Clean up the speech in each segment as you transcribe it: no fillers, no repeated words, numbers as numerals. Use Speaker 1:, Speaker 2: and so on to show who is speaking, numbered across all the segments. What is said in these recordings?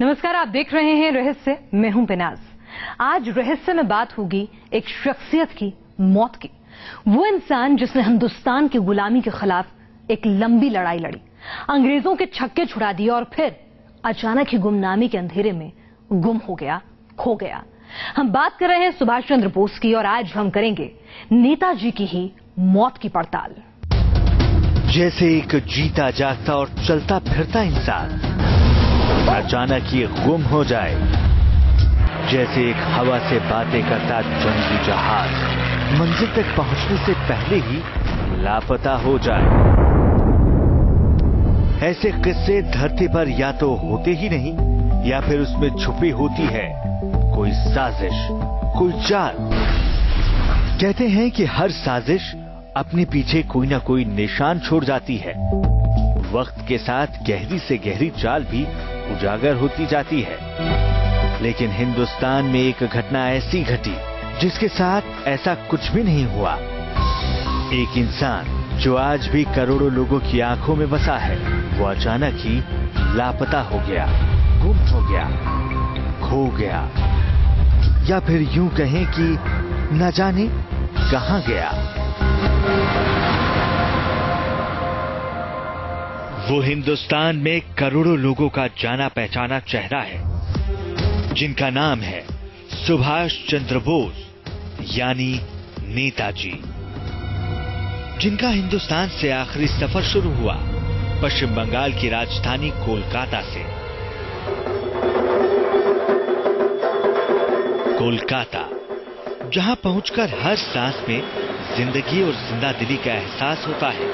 Speaker 1: नमस्कार, आप देख रहे हैं रहस्य। मैं हूं बेनाज। आज रहस्य में बात होगी एक शख्सियत की मौत की। वो इंसान जिसने हिंदुस्तान की गुलामी के खिलाफ एक लंबी लड़ाई लड़ी, अंग्रेजों के छक्के छुड़ा दिए और फिर अचानक ही गुमनामी के अंधेरे में गुम हो गया, खो गया। हम बात कर रहे हैं सुभाष चंद्र बोस की और आज हम करेंगे नेताजी की ही मौत की पड़ताल।
Speaker 2: जैसे एक जीता जागता और चलता फिरता इंसान अचानक ये गुम हो जाए, जैसे एक हवा से बातें करता जंगी जहाज मंजिल तक पहुंचने से पहले ही लापता हो जाए। ऐसे किस्से धरती पर या तो होते ही नहीं या फिर उसमें छुपी होती है कोई साजिश, कोई चाल। कहते हैं कि हर साजिश अपने पीछे कोई ना कोई निशान छोड़ जाती है। वक्त के साथ गहरी से गहरी चाल भी उजागर होती जाती है, लेकिन हिंदुस्तान में एक घटना ऐसी घटी जिसके साथ ऐसा कुछ भी नहीं हुआ। एक इंसान जो आज भी करोड़ों लोगों की आंखों में बसा है, वो अचानक ही लापता हो गया, गुम हो गया, खो गया, या फिर यूं कहें कि न जाने कहां गया। वो हिंदुस्तान में करोड़ों लोगों का जाना पहचाना चेहरा है, जिनका नाम है सुभाष चंद्र बोस, यानी नेताजी। जिनका हिंदुस्तान से आखिरी सफर शुरू हुआ पश्चिम बंगाल की राजधानी कोलकाता से। कोलकाता, जहां पहुंचकर हर सांस में जिंदगी और जिंदादिली का एहसास होता है,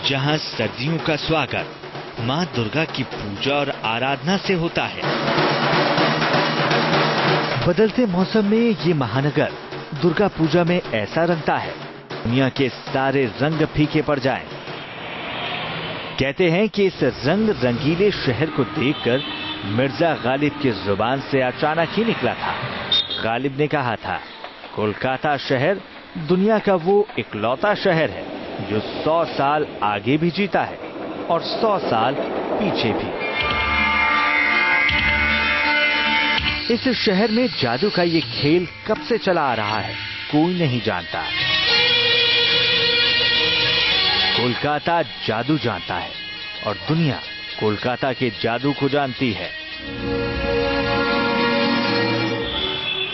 Speaker 2: जहां सर्दियों का स्वागत मां दुर्गा की पूजा और आराधना से होता है। बदलते मौसम में ये महानगर दुर्गा पूजा में ऐसा रंगता है दुनिया के सारे रंग फीके पड़ जाएं। कहते हैं कि इस रंग रंगीले शहर को देखकर मिर्जा गालिब की जुबान से अचानक ही निकला था। गालिब ने कहा था, कोलकाता शहर दुनिया का वो इकलौता शहर है जो 100 साल आगे भी जीता है और 100 साल पीछे भी। इस शहर में जादू का ये खेल कब से चला आ रहा है, कोई नहीं जानता। कोलकाता जादू जानता है और दुनिया कोलकाता के जादू को जानती है।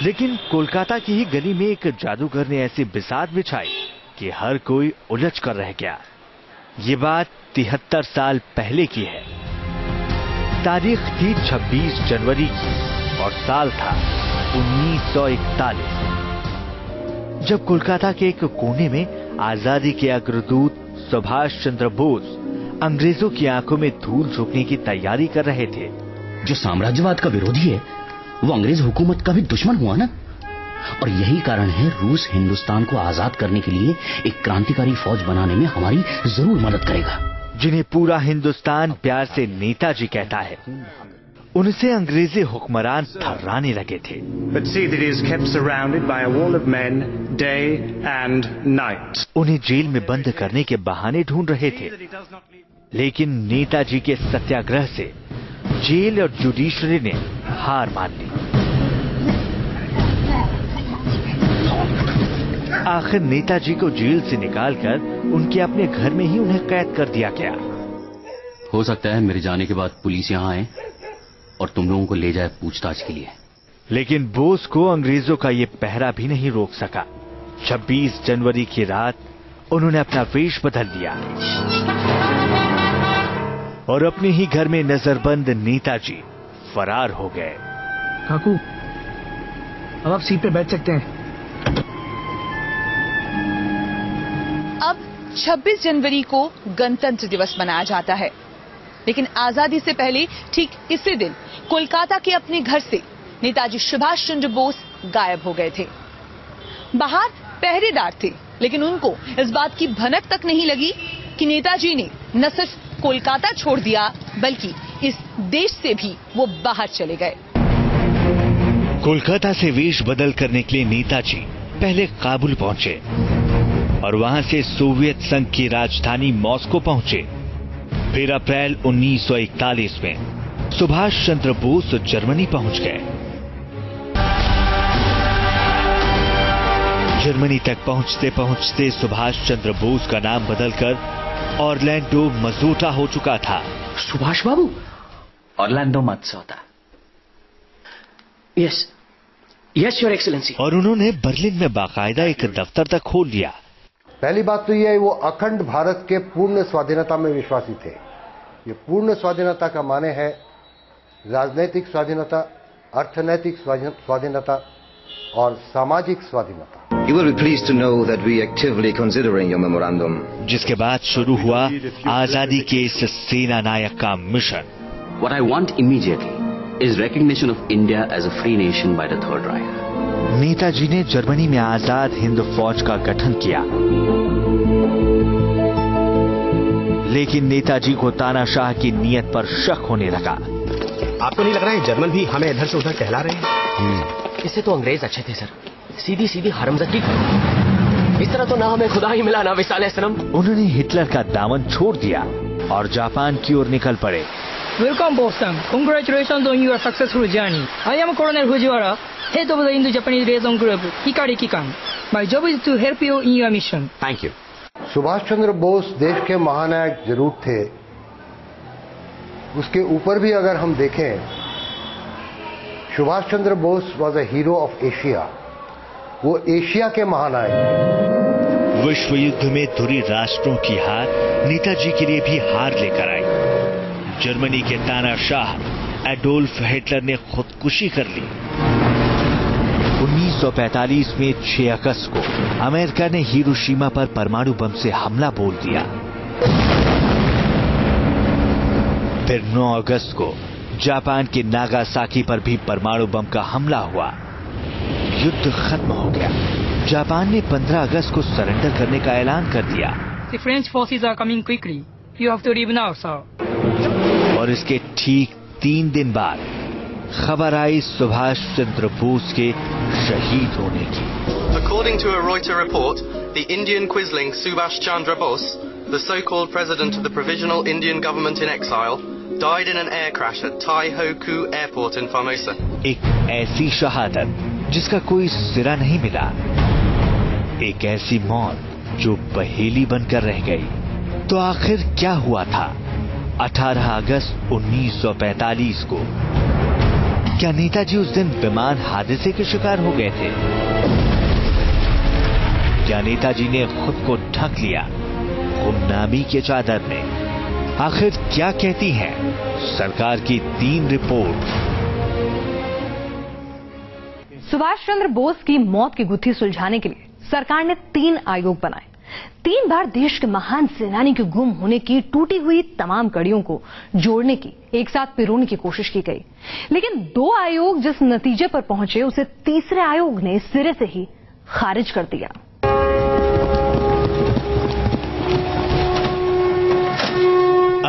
Speaker 2: लेकिन कोलकाता की ही गली में एक जादूगर ने ऐसी बिसात बिछाई कि हर कोई उलझ कर रह गया। ये बात 73 साल पहले की है। तारीख थी 26 जनवरी की और साल था 1941, जब कोलकाता के एक कोने में आजादी के अग्रदूत सुभाष चंद्र बोस अंग्रेजों की आंखों में धूल झोंकने की तैयारी कर रहे थे।
Speaker 3: जो साम्राज्यवाद का विरोधी है वो अंग्रेज हुकूमत का भी दुश्मन हुआ ना, और यही कारण है रूस हिंदुस्तान को आजाद करने के लिए एक क्रांतिकारी फौज बनाने में हमारी जरूर मदद करेगा।
Speaker 2: जिन्हें पूरा हिंदुस्तान प्यार से नेताजी कहता है, उनसे अंग्रेजी हुक्मरान थर्राने लगे थे। उन्हें जेल में बंद करने के बहाने ढूंढ रहे थे, लेकिन नेताजी के सत्याग्रह से जेल और जुडिशरी ने हार मान ली। आखिर नेताजी को जेल से निकालकर उनके अपने घर में ही उन्हें कैद कर दिया गया।
Speaker 3: हो सकता है मेरे जाने के बाद पुलिस यहां आए और तुम लोगों को ले जाए पूछताछ के लिए।
Speaker 2: लेकिन बोस को अंग्रेजों का ये पहरा भी नहीं रोक सका। 26 जनवरी की रात उन्होंने अपना वेश बदल लिया और अपने ही घर में नजरबंद नेताजी फरार हो गए।
Speaker 4: काकू, अब आप सीट पे बैठ सकते हैं।
Speaker 5: अब 26 जनवरी को गणतंत्र दिवस मनाया जाता है, लेकिन आजादी से पहले ठीक इसी दिन कोलकाता के अपने घर से नेताजी सुभाष चंद्र बोस गायब हो गए थे। बाहर पहरेदार थे, लेकिन उनको इस बात की भनक तक नहीं लगी कि नेताजी ने न सिर्फ कोलकाता छोड़ दिया, बल्कि इस देश से भी वो बाहर चले गए।
Speaker 2: कोलकाता से वेश बदल कर निकले नेताजी पहले काबुल पहुंचे और वहां से सोवियत संघ की राजधानी मॉस्को पहुंचे। फिर अप्रैल 1941 में सुभाष चंद्र बोस जर्मनी पहुंच गए। जर्मनी तक पहुंचते पहुंचते सुभाष चंद्र बोस का नाम बदलकर ऑरलैंडो मजोटा हो चुका था।
Speaker 4: Subhash Babu, Orlando Mazzotta. Yes yes your excellency.
Speaker 2: और उन्होंने बर्लिन में बाकायदा एक दफ्तर तक खोल लिया।
Speaker 6: पहली बात तो यह है वो अखंड भारत के पूर्ण स्वाधीनता में विश्वासी थे। ये पूर्ण स्वाधीनता का माने है राजनैतिक स्वाधीनता, अर्थनैतिक स्वाधीनता और सामाजिक स्वाधीनता।
Speaker 7: You will be pleased to know that we actively considering your memorandum.
Speaker 2: जिसके बाद शुरू हुआ आजादी के इस सेना नायक का mission.
Speaker 3: What I want immediately is recognition of India as a free nation by the Third Reich.
Speaker 2: Netaji ने जर्मनी में आजाद हिंद फौज का गठन किया, लेकिन नेताजी को तानाशाह की नीयत पर शक होने लगा।
Speaker 8: आपको नहीं लग रहा है जर्मन भी हमें इधर से उधर टहला रहे हैं?
Speaker 4: इससे तो अंग्रेज अच्छे थे सर, सीधी सीधी हरमजादी करो। इस तरह तो ना हमें खुदा ही मिला ना विसाले सनम।
Speaker 2: उन्होंने हिटलर का दामन छोड़ दिया और जापान की ओर निकल पड़े।
Speaker 9: Welcome, Boston. Congratulations on your successful journey. I am Colonel Fujiwara, head of the Indo-Japanese Liaison Group, Hikari Kikan. My job is to help you in your mission.
Speaker 3: Thank you.
Speaker 6: Subhash Chandra Bose देश के महानायक जरूर थे, उसके ऊपर भी अगर हम देखें, Subhash Chandra Bose was a hero of Asia. वो एशिया के महानायक।
Speaker 2: विश्व युद्ध में धुरी राष्ट्रों की हार नेताजी के लिए भी हार लेकर आई। जर्मनी के तानाशाह एडोल्फ हिटलर ने खुदकुशी कर ली। 1945 में 6 अगस्त को अमेरिका ने हिरोशिमा पर परमाणु बम से हमला बोल दिया। फिर 9 अगस्त को जापान के नागासाकी पर भी परमाणु बम का हमला हुआ। युद्ध खत्म हो गया। जापान ने 15 अगस्त को सरेंडर करने का ऐलान कर दिया।
Speaker 9: The French forces are coming quickly. You have to leave now, sir.
Speaker 2: और इसके ठीक 3 दिन बाद खबर आई सुभाष चंद्र बोस के शहीद होने की।
Speaker 10: According to a Reuters report, the Indian Quisling Subhash Chandra Bose, the so-called president of the Provisional Indian Government in exile, died in an air crash at Tai Ho Koo Airport in Formosa.
Speaker 2: एक ऐसी शहादत जिसका कोई सिरा नहीं मिला, एक ऐसी मौत जो पहेली बनकर रह गई। तो आखिर क्या हुआ था 18 अगस्त 1945 को? क्या नेताजी उस दिन विमान हादसे के शिकार हो गए थे? क्या नेताजी ने खुद को ढक लिया गुमनामी के चादर में? आखिर क्या कहती हैं सरकार की 3 रिपोर्ट?
Speaker 1: सुभाष चंद्र बोस की मौत की गुत्थी सुलझाने के लिए सरकार ने 3 आयोग बनाए। 3 बार देश के महान सेनानी के गुम होने की टूटी हुई तमाम कड़ियों को जोड़ने की, एक साथ पिरोने की कोशिश की गई। लेकिन 2 आयोग जिस नतीजे पर पहुंचे उसे तीसरे आयोग ने सिरे से ही खारिज कर दिया।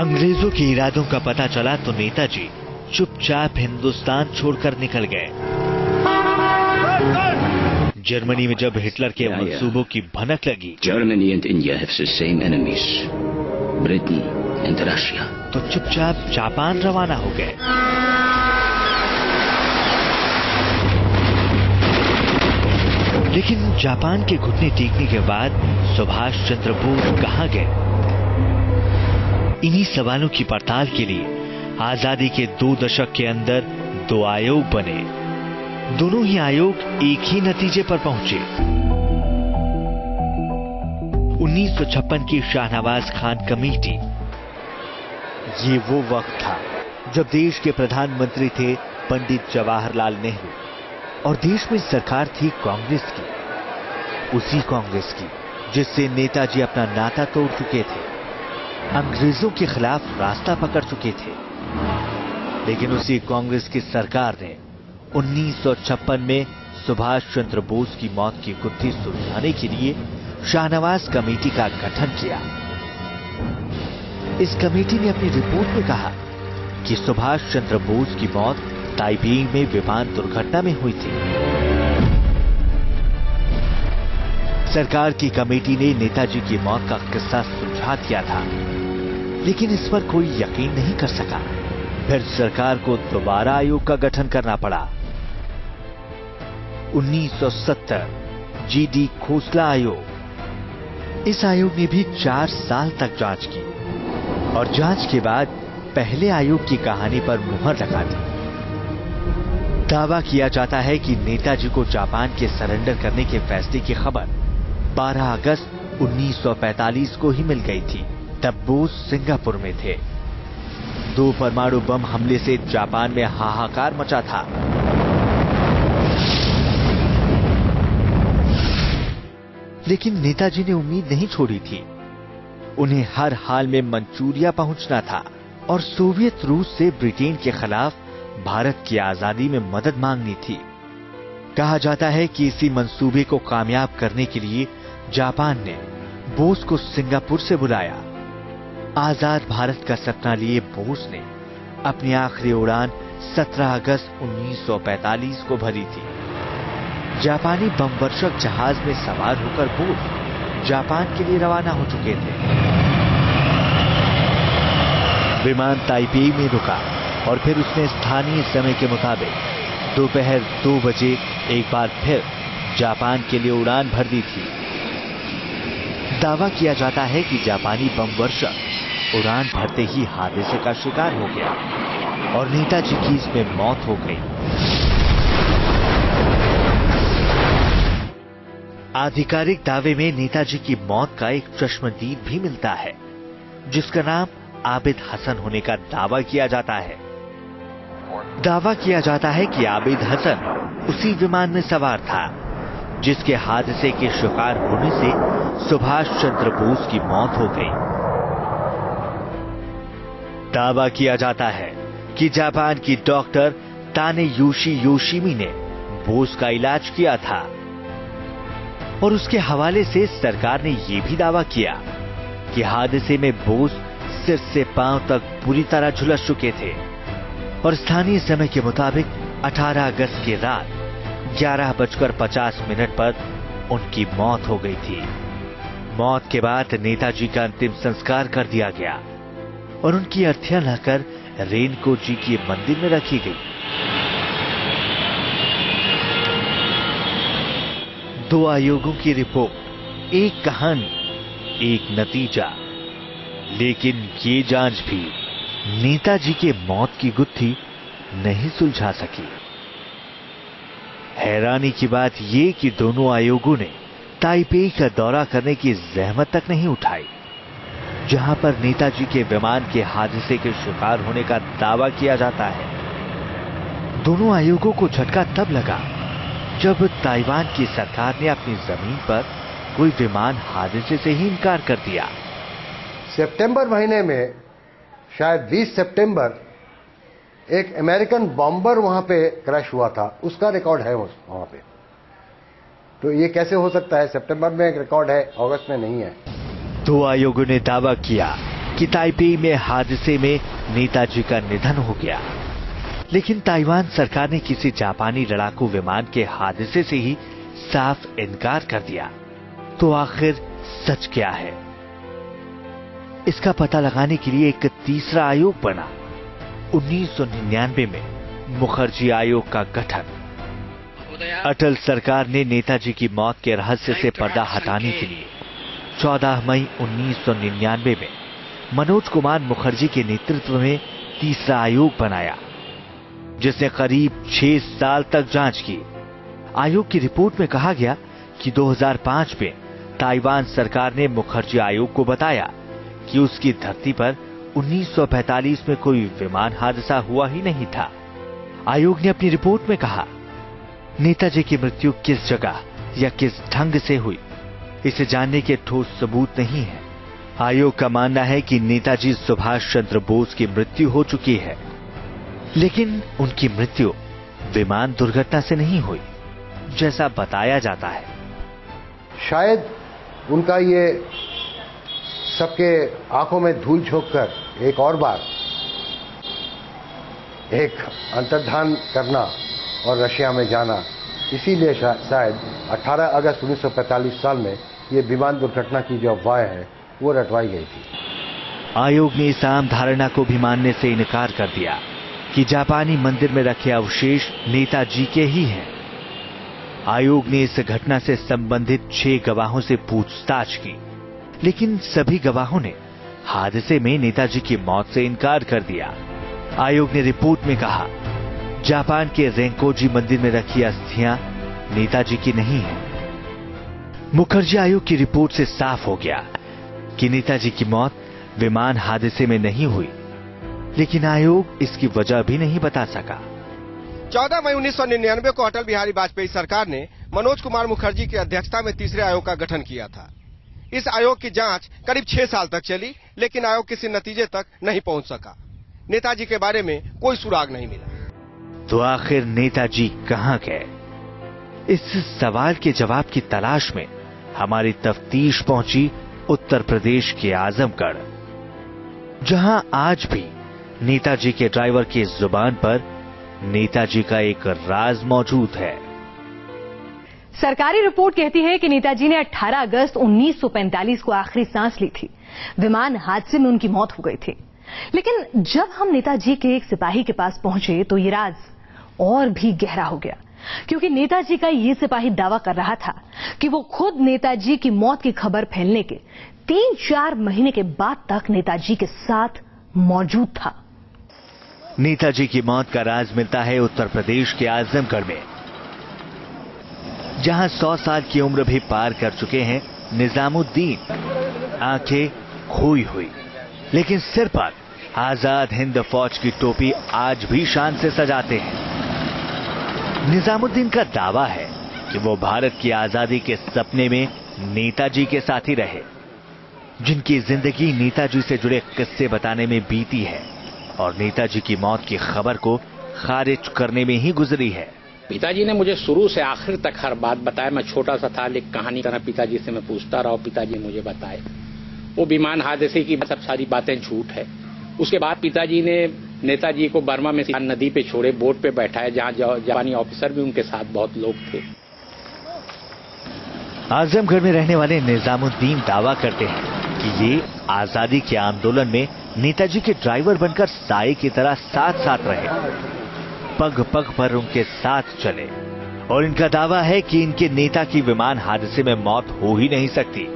Speaker 2: अंग्रेजों के इरादों का पता चला तो नेताजी चुपचाप हिंदुस्तान छोड़कर निकल गए। जर्मनी में जब हिटलर के मंसूबों की भनक लगी,
Speaker 3: Germany and India have the same enemies, Britain and Russia.
Speaker 2: तो चुपचाप जापान रवाना हो गए। लेकिन जापान के घुटने टेकने के बाद सुभाष चंद्र बोस कहां गए? इन्हीं सवालों की पड़ताल के लिए आजादी के 2 दशक के अंदर 2 आयोग बने। दोनों ही आयोग एक ही नतीजे पर पहुंचे। 1956 की शाहनवाज खान कमेटी। ये वो वक्त था जब देश के प्रधानमंत्री थे पंडित जवाहरलाल नेहरू और देश में सरकार थी कांग्रेस की, उसी कांग्रेस की जिससे नेताजी अपना नाता तोड़ चुके थे, अंग्रेजों के खिलाफ रास्ता पकड़ चुके थे। लेकिन उसी कांग्रेस की सरकार ने 1956 में सुभाष चंद्र बोस की मौत की गुत्थी सुलझाने के लिए शाहनवाज कमेटी का गठन किया। इस कमेटी ने अपनी रिपोर्ट में कहा कि सुभाष चंद्र बोस की मौत ताइपेई में विमान दुर्घटना में हुई थी। सरकार की कमेटी ने नेताजी की मौत का किस्सा सुलझा दिया था। लेकिन इस पर कोई यकीन नहीं कर सका। फिर सरकार को दोबारा आयोग का गठन करना पड़ा। 1970 जीडी खोसला आयोग। इस आयोग ने भी 4 साल तक जांच की और जांच के बाद पहले आयोग की कहानी पर मुहर लगा दी। दावा किया जाता है कि नेताजी को जापान के सरेंडर करने के फैसले की खबर 12 अगस्त 1945 को ही मिल गई थी। तब बोस सिंगापुर में थे। 2 परमाणु बम हमले से जापान में हाहाकार मचा था। लेकिन नेताजी ने उम्मीद नहीं छोड़ी थी। उन्हें हर हाल में मंचूरिया पहुंचना था और सोवियत रूस से ब्रिटेन के खिलाफ भारत की आजादी में मदद मांगनी थी। कहा जाता है कि इसी मंसूबे को कामयाब करने के लिए जापान ने बोस को सिंगापुर से बुलाया। आजाद भारत का सपना लिए बोस ने अपनी आखिरी उड़ान 17 अगस्त 1945 को भरी थी। जापानी बमवर्षक जहाज में सवार होकर बोस जापान के लिए रवाना हो चुके थे। विमान ताइपेई में रुका और फिर उसने स्थानीय समय के मुताबिक दोपहर 2 बजे एक बार फिर जापान के लिए उड़ान भर दी थी। दावा किया जाता है कि जापानी बमवर्षक उड़ान भरते ही हादसे का शिकार हो गया और नेताजी की इसमें मौत हो गई। आधिकारिक दावे में नेताजी की मौत का एक चश्मदीद भी मिलता है, जिसका नाम आबिद हसन होने का दावा किया जाता है। दावा किया जाता है कि आबिद हसन उसी विमान में सवार था जिसके हादसे के शिकार होने से सुभाष चंद्र बोस की मौत हो गई। दावा किया जाता है कि जापान की डॉक्टर तानेयुशी योशिमी ने बोस का इलाज किया था और उसके हवाले से सरकार ने यह भी दावा किया कि हादसे में बोस सिर से पांव तक पूरी तरह झुलस चुके थे और स्थानीय समय के मुताबिक 18 अगस्त की रात 11:50 पर उनकी मौत हो गई थी। मौत के बाद नेताजी का अंतिम संस्कार कर दिया गया और उनकी अर्थियां लाकर रेनकोट जी के मंदिर में रखी गई। 2 आयोगों की रिपोर्ट, एक कहानी, एक नतीजा, लेकिन ये जांच भी नेताजी के मौत की गुत्थी नहीं सुलझा सकी। हैरानी की बात यह कि दोनों आयोगों ने ताइपेई का दौरा करने की जहमत तक नहीं उठाई, जहां पर नेताजी के विमान के हादसे के शिकार होने का दावा किया जाता है। दोनों आयोगों को झटका तब लगा जब ताइवान की सरकार ने अपनी जमीन पर कोई विमान हादसे से ही इनकार कर दिया।
Speaker 6: सितंबर महीने में शायद 20 सितंबर एक अमेरिकन बॉम्बर वहां पे क्रैश हुआ था, उसका रिकॉर्ड है वहां पे। तो ये कैसे हो सकता है? सितंबर में एक रिकॉर्ड है, अगस्त में नहीं है।
Speaker 2: 2 आयोगों ने दावा किया कि ताइपेई में हादसे में नेताजी का निधन हो गया, लेकिन ताइवान सरकार ने किसी जापानी लड़ाकू विमान के हादसे से ही साफ इनकार कर दिया। तो आखिर सच क्या है? इसका पता लगाने के लिए एक तीसरा आयोग बना। 1999 में मुखर्जी आयोग का गठन। अटल सरकार ने नेताजी की मौत के रहस्य से पर्दा हटाने के लिए 14 मई 1999 में मनोज कुमार मुखर्जी के नेतृत्व में तीसरा आयोग बनाया, जिसने करीब 6 साल तक जांच की। आयोग की रिपोर्ट में कहा गया कि 2005 में ताइवान सरकार ने मुखर्जी आयोग को बताया कि उसकी धरती पर 1945 में कोई विमान हादसा हुआ ही नहीं था। आयोग ने अपनी रिपोर्ट में कहा, नेताजी की मृत्यु किस जगह या किस ढंग से हुई, इसे जानने के ठोस सबूत नहीं है। आयोग का मानना है कि नेताजी सुभाष चंद्र बोस की मृत्यु हो चुकी है, लेकिन उनकी मृत्यु विमान दुर्घटना से नहीं हुई जैसा बताया जाता है।
Speaker 6: शायद उनका ये सबके आंखों में धूल झोंककर एक और बार एक अंतर्धान करना और रशिया में जाना, इसीलिए शायद 18 अगस्त 1945 साल में ये विमान दुर्घटना की जो अफवाह है वो रटवाई गई थी।
Speaker 2: आयोग ने इस आम धारणा को भी मानने से इनकार कर दिया कि जापानी मंदिर में रखे अवशेष नेताजी के ही हैं। आयोग ने इस घटना से संबंधित 6 गवाहों से पूछताछ की, लेकिन सभी गवाहों ने हादसे में नेताजी की मौत से इनकार कर दिया। आयोग ने रिपोर्ट में कहा, जापान के रेंकोजी मंदिर में रखी अस्थियां नेताजी की नहीं है। मुखर्जी आयोग की रिपोर्ट से साफ हो गया कि नेताजी की मौत विमान हादसे में नहीं हुई, लेकिन आयोग इसकी वजह भी नहीं बता सका।
Speaker 8: 14 मई 1999 को अटल बिहारी वाजपेयी सरकार ने मनोज कुमार मुखर्जी की अध्यक्षता में तीसरे आयोग का गठन किया था। इस आयोग की जांच करीब 6 साल तक चली, लेकिन आयोग किसी नतीजे तक नहीं पहुंच सका। नेताजी के बारे में कोई सुराग नहीं मिला।
Speaker 2: तो आखिर नेताजी कहां गए? इस सवाल के जवाब की तलाश में हमारी तफ्तीश पहुंची उत्तर प्रदेश के आजमगढ़, जहां आज भी नेताजी के ड्राइवर की जुबान पर नेताजी का एक राज मौजूद है।
Speaker 1: सरकारी रिपोर्ट कहती है कि नेताजी ने 18 अगस्त 1945 को आखिरी सांस ली थी। विमान हादसे में उनकी मौत हो गई थी। लेकिन जब हम नेताजी के एक सिपाही के पास पहुंचे तो ये राज और भी गहरा हो गया, क्योंकि नेताजी का ये सिपाही दावा कर रहा था कि वो खुद नेताजी की मौत की खबर फैलने के 3-4 महीने के बाद तक नेताजी के साथ मौजूद था।
Speaker 2: नेताजी की मौत का राज मिलता है उत्तर प्रदेश के आजमगढ़ में, जहां 100 साल की उम्र भी पार कर चुके हैं निजामुद्दीन। आंखें खोई हुई, लेकिन सिर पर आजाद हिंद फौज की टोपी आज भी शान से सजाते हैं। निजामुद्दीन का दावा है कि वो भारत की आजादी के सपने में नेताजी के साथ ही रहे, जिनकी जिंदगी नेताजी से जुड़े किस्से बताने में बीती है और नेताजी की मौत की खबर को खारिज करने में ही गुजरी है।
Speaker 11: पिताजी ने मुझे शुरू से आखिर तक हर बात बताया। मैं छोटा सा था, लेकिन कहानी तरह पिताजी से मैं पूछता रहा और पिताजी मुझे बताए। वो विमान हादसे की सब सारी बातें झूठ है। उसके बाद पिताजी ने नेताजी को बर्मा में नदी पे छोड़े, बोट पे बैठाए, जहां जापानी ऑफिसर भी उनके साथ बहुत लोग थे।
Speaker 2: आजमगढ़ में रहने वाले निजामुद्दीन दावा करते हैं कि ये आजादी के आंदोलन में नेताजी के ड्राइवर बनकर साए की तरह साथ साथ रहे, पग पग पर उनके साथ चले। और इनका दावा है कि इनके नेता की विमान हादसे में मौत हो ही नहीं सकती,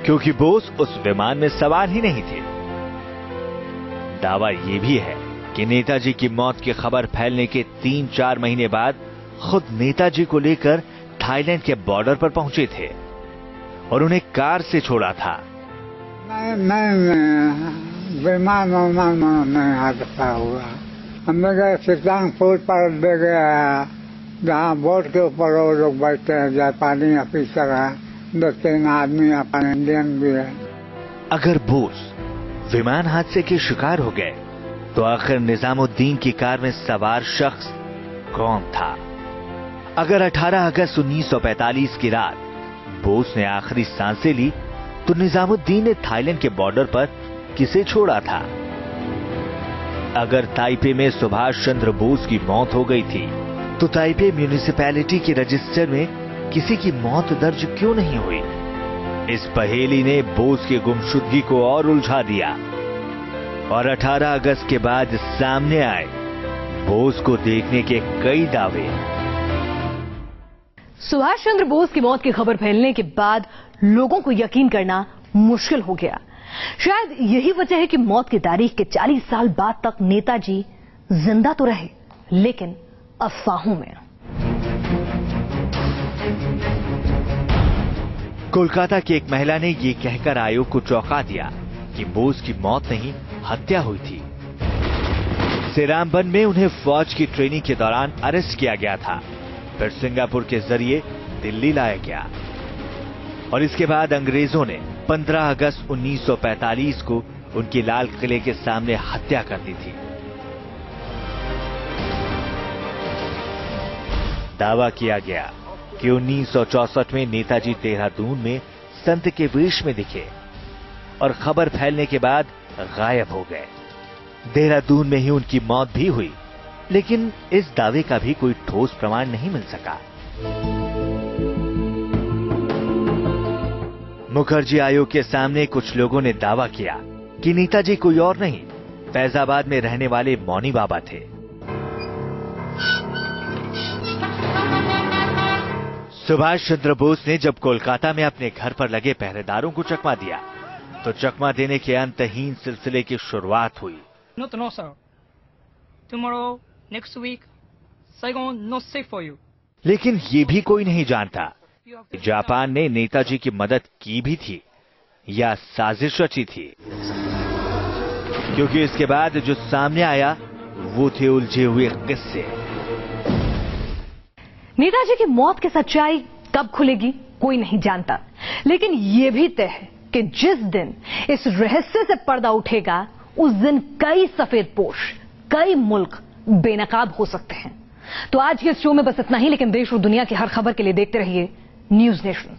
Speaker 2: क्योंकि बोस उस विमान में सवार ही नहीं थे। दावा ये भी है कि नेताजी की मौत की खबर फैलने के 3-4 महीने बाद खुद नेताजी को लेकर थाईलैंड के बॉर्डर पर पहुंचे थे और उन्हें कार से छोड़ा था।
Speaker 12: विमान में हादसा हुआ। हमने गए सितांगपुर पर ले गया, जहाँ बोट के ऊपर वो लोग बैठते हैं, जापानी ऑफिसर हैं, 2-3 आदमी अपन इंडियन भी है।
Speaker 2: अगर बोस विमान हादसे के शिकार हो गए तो आखिर निजामुद्दीन की कार में सवार शख्स कौन था? अगर 18 अगस्त 1945 की रात बोस ने आखिरी सांसें ली तो निजामुद्दीन ने थाईलैंड के बॉर्डर पर किसे छोड़ा था? अगर ताइपे में सुभाष चंद्र बोस की मौत हो गई थी तो ताइपे म्यूनिसिपैलिटी के रजिस्टर में किसी की मौत दर्ज क्यों नहीं हुई? इस पहेली ने बोस की गुमशुदगी को और उलझा दिया और 18 अगस्त के बाद सामने आए बोस को देखने के कई दावे।
Speaker 1: सुभाष चंद्र बोस की मौत की खबर फैलने के बाद लोगों को यकीन करना मुश्किल हो गया। शायद यही वजह है कि मौत की तारीख के 40 साल बाद तक नेताजी जिंदा तो रहे, लेकिन अफवाहों में।
Speaker 2: कोलकाता की एक महिला ने ये कहकर आयोग को चौंका दिया कि बोस की मौत नहीं, हत्या हुई थी। सेरामबन में उन्हें फौज की ट्रेनिंग के दौरान अरेस्ट किया गया था, फिर सिंगापुर के जरिए दिल्ली लाया गया और इसके बाद अंग्रेजों ने 15 अगस्त 1945 को उनकी लाल किले के सामने हत्या कर दी थी। दावा किया गया कि 1964 में नेताजी देहरादून में संत के वेश में दिखे और खबर फैलने के बाद गायब हो गए। देहरादून में ही उनकी मौत भी हुई, लेकिन इस दावे का भी कोई ठोस प्रमाण नहीं मिल सका। मुखर्जी आयोग के सामने कुछ लोगों ने दावा किया कि नेताजी कोई और नहीं, फैजाबाद में रहने वाले मौनी बाबा थे। सुभाष चंद्र बोस ने जब कोलकाता में अपने घर पर लगे पहरेदारों को चकमा दिया, तो चकमा देने के अंतहीन सिलसिले की शुरुआत हुई।
Speaker 9: No, sir. Tomorrow, next week, Saigon not safe for you.
Speaker 2: लेकिन ये भी कोई नहीं जानता, जापान ने नेताजी की मदद की भी थी या साजिश रची थी, क्योंकि इसके बाद जो सामने आया वो थे उलझे हुए किस्से।
Speaker 1: नेताजी की मौत की सच्चाई कब खुलेगी कोई नहीं जानता, लेकिन यह भी तय है कि जिस दिन इस रहस्य से पर्दा उठेगा उस दिन कई सफेदपोश, कई मुल्क बेनकाब हो सकते हैं। तो आज के इस शो में बस इतना ही, लेकिन देश और दुनिया की हर खबर के लिए देखते रहिए न्यूज़ नेशन।